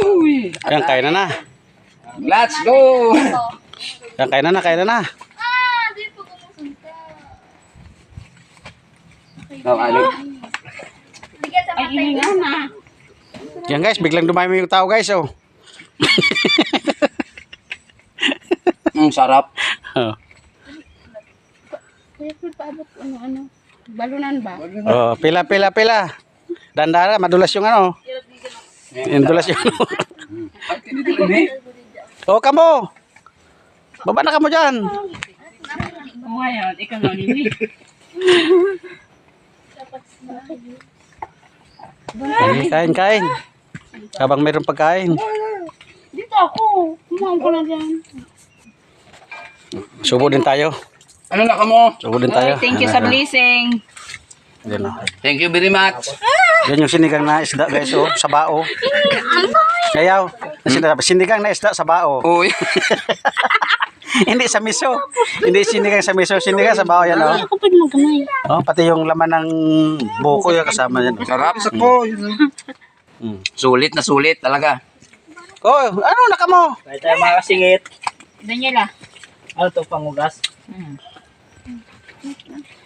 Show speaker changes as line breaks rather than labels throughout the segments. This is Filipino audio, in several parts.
Uy!
Yan, kain na na.
Let's go!
Yan, kain na na, kain na na.
Di po kumusunta.
Oh, ano?
Bigyan sa matay.
Yan guys, biglang dumami yung tao guys, oh.
Sarap.
Oh.
Kaya po paabot ano. Balunan ba?
Oh, pila. Dandara, madulas yung ano. Yung dulas yung ano. Oh, kamo. Baba na kamo dyan.
Ngayon, ikaw nga nini.
Kain. Habang mayroong pagkain.
Dito ako. Kumain ko na dyan.
Subo din tayo.
Ano na ka mo?
Subo din tayo.
Thank you sa blessing.
Yan, oh.
Thank you very much.
Yan yung sinigang na isda guys, oh. Sa bao. Kayaw. Sinigang na isda sa bao.
Uy.
Hindi sa miso. Hindi sinigang sa miso. Sinigang sa bao yan, oh.
Ako pwede magkamay.
Oh, pati yung laman ng buko yung kasama yan.
Sarap sa ko. Sulit na sulit talaga.
Oh, ano naka mo?
Kahit tayo mga kasingit.
Daniela.
Ano to, pangugas?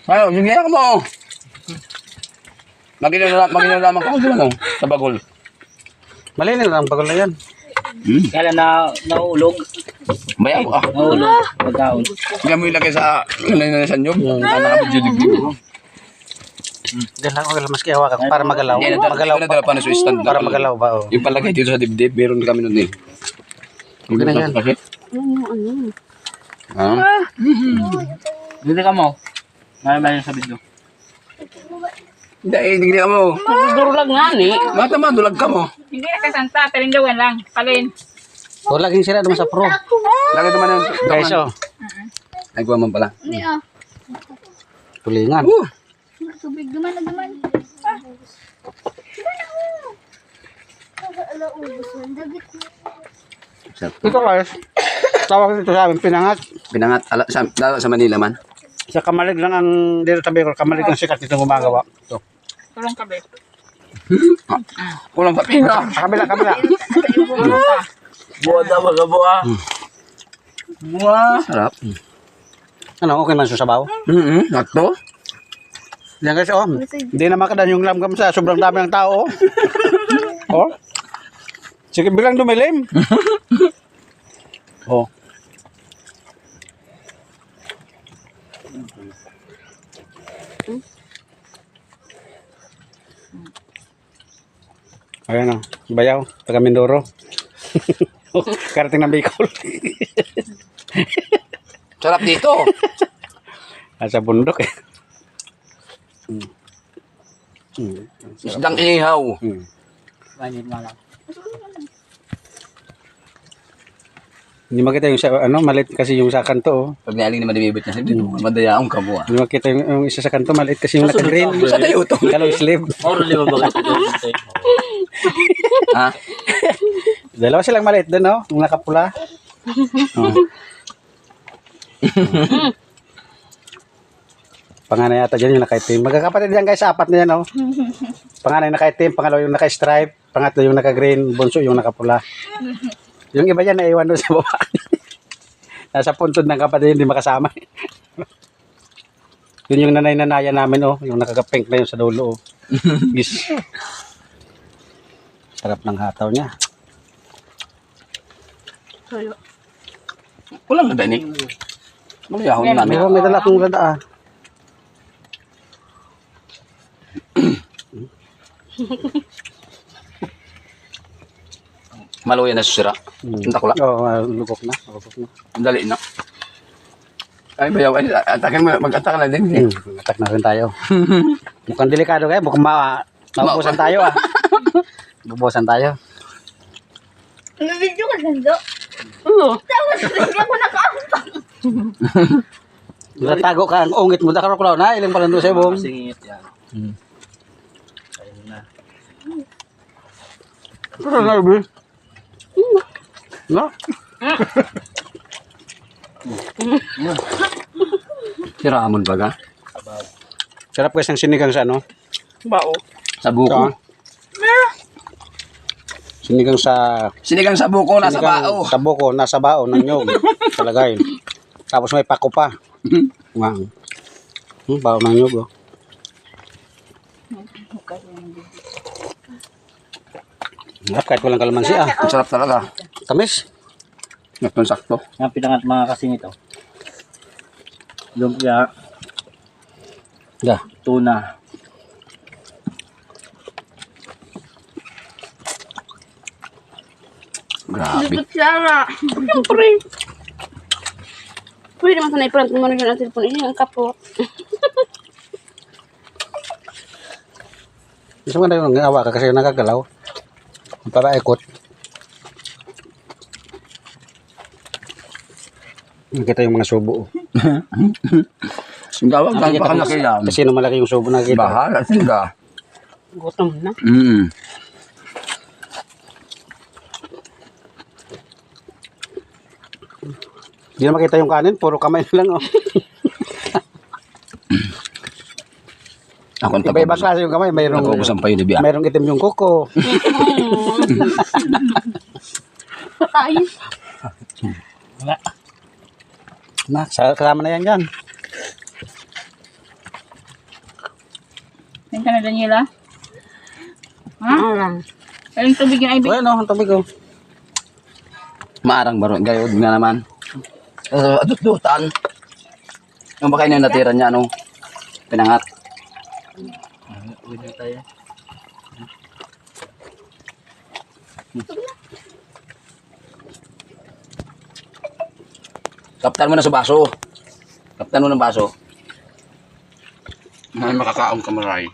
Ano, sige ka mo. Maginalaman ka mo ano, sa bagol.
Malinin lang bagol na yan.
Kaya na naulog.
Bayaw ah.
Naulog. Pagkaon.
Hindi mo ilagay sa sa nyog.
Diyan lang ako mas kihawa ka para magalaw. Magalaw
na dala pa na sa stand.
para magalaw ba, oh.
Yung palagay dito sa dibdib, meron kami nun eh.
Okay na yan.
Bakit? Ha?
Hindi ka mo. Ngayon sa video.
Hindi ka mo.
Durulag nga ni.
Mata madulag ka mo.
Hindi na kasanta. Talindawan lang. Palin.
O, laging sila naman sa pro.
Lagi naman yung
Guys, oh.
Ay, guwaman pala.
Hindi ah.
Tulingan.
Tubig duman. Alaubos ng dagit.
Ito guys. Tawag dito sa amin, pinangat.
Pinangat, sa Manila man.
Sa Kamalig lang ang, dito sa Bicol, Kamalig ang sikat dito gumagawa. Ito.
Tulong kabe.
Kulang pa pina.
Kabila.
Buwa daw, magabuwa.
Wow. Sarap.
Ano, okay man sa sabaw?
Nakto.
Yan guys, oh. Hindi na makadan yung lamgam sa sobrang dami ng tao. Oh. Sige, bilang dumilim. Oh. Ayan o, bayaw, taga Mindoro. Karating ng Bicol.
Sarap dito.
Sa bundok eh.
Isdang ihaw.
Manit mo lang.
Hindi makita yung sa, ano, maliit kasi yung sa kanto. Oh.
Pag nialing na madibibit na hindi madayaong ka mo ah.
Hindi makita yung isa sa kanto, maliit kasi yung naka-green.
Sa tayo to.
Kalong sleeve.
Oro lima ba kayo?
Ha?
Dalawa silang maliit doon, no? Yung nakapula. Oh. Panganay yata dyan yung naka-itim. Magkakapatid yan guys, apat na yan, oh. Panganay naka-itim, pangalawa yung naka-stripe, pangatlo yung naka-green, bunso yung nakapula. Yung iba dyan naiwan doon sa baba. Nasa puntod ng kapatid, hindi makasama. Yun yung nanay-nanaya namin, oh. Yung nakaka-pink na yun sa dulo, oh. Gis. Sarap ng hataw niya.
Walang lada ni. Malayahon na namin.
May dala akong lada, ah.
Maluya na susira. Ang takula.
Oo, lugok na.
Ang dali na. Ay, bayaw. Ay, atakin mo. Mag-atak na din.
Attack na rin tayo. Mukhang delikado kayo. Mukhang maubusan tayo, ah. Bubusan tayo.
Nabidyo ka ganda.
Oo.
Tapos bigyan ko nakaampak.
Natago ka ang ungit mo. Dakaro ko na. Ilang pala doon sa ibong.
Singit yan. Ayun na.
Pero na, Ibi. No?
Siramon baga.
Sarap guys ang sinigang sa ano.
Bao.
Sa buko.
Sinigang sa
Sinigang sa buko, nasa bao.
Sa buko, nasa bao ng nyog. Talagay. Tapos may pako pa. Wow. Bao ng nyog. Oh. Sarap kahit walang kalamansi ah.
Ang sarap talaga.
Tamis.
Ito sakto.
Ang pinangat mga kasing ito. Lumpia,
Yeah.
tuna.
Grabe.
Dikit Sara.
Siyempre. Pwede naman sa naipurant mo na yun ang cellphone. Iyan ang kapot.
Gusto mo na yung awa ka kasi nagagalaw. Para-ikot. Nakita yung mga subo.
Singgawag lang pa kalaki yan.
Kasi no malaki yung subo nakikita.
Bahala, singga.
Gutom na.
Hindi na makita yung kanin, puro kamay lang oh.
Ako ang
Iba-iba klase yung kamay,
Nag-ubusan pa yun, Libya.
mayroong itim yung kuko.
Ay.
Na, kasama na yan dyan.
Yan ka na, Daniela. Ha? Ayun tubig yung IB.
Well, no, ang tubig oh.
Maarang baro. Gayod nga naman. Adut-dutan. Yung ba kayo na natira niya, ano? Pinangat.
Uwi na tayo.
Kaptan mo na sa baso. Kaptan mo ng baso. May makakaong kamaray.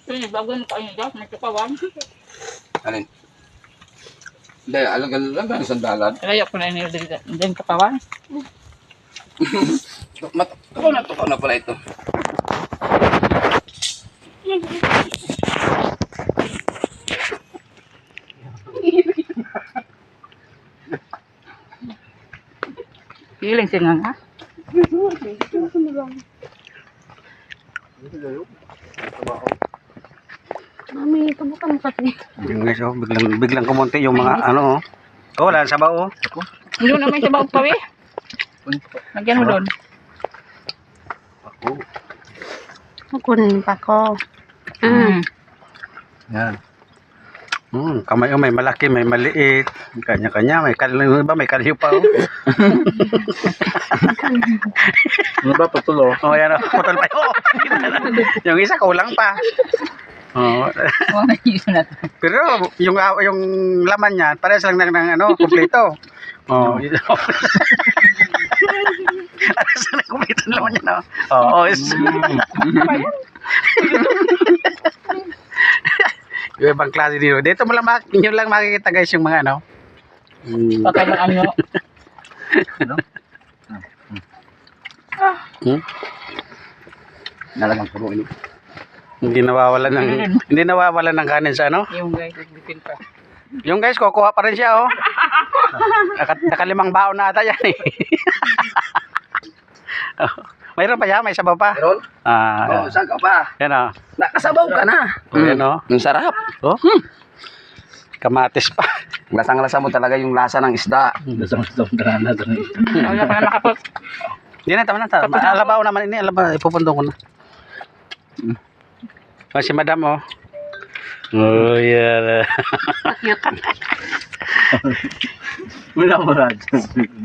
Yun, bago na kayo dyan. May tukawan.
Alin? Hindi, alaga ng sandalan.
Kaya ko na yun yung katawan.
Tukaw na pala ito.
Feeling siya nga.
Mami, kabuka mo kasi.
Yung guys oh, biglang kumonti yung mga ano oh. Oh, wala sa bao oh.
Doon naman sa bawang pawi. Nagyan mo doon.
Kunin pa ko.
Yan. Kamay oh, may malaki, may maliit. Kanya-kanya, may kalyo ba? May kalyo pa oh.
Ano ba, patulo?
Oh, yan oh. Putol pa oh. Yung isa kulang pa. Oh. Pero yung laman niya, parehas lang ng ano, kumpleto. Oh. Parehas lang ng kumpleto ng laman niya, no? Oo. Yung ibang klase dito. Dito mo lang, nyo lang makikita guys yung mga ano.
Patay ng anyo.
Nalagang puro ini.
Hindi nawawalan ng kanin sa ano.
Yung guys, bitin pa.
Yung guys, kukuha pa rin siya oh. Nakalimang baon na ata yan eh. Mayroon pa yan, may sabaw pa.
Meron?
Ah,
Saan ka pa?
yan oh.
Nakasabaw ka na.
Yan oh.
Ang sarap.
Oh. Kamatis pa.
Lasang-lasa mo talaga yung lasa ng isda.
Dasang-dasang drana doon.
Wala pa na makapot.
Hindi na, tama na. Alabaw naman ini. Alabaw, ipupundong ko na. Si madam oh. Oh, yeah.
Wala mo radyo.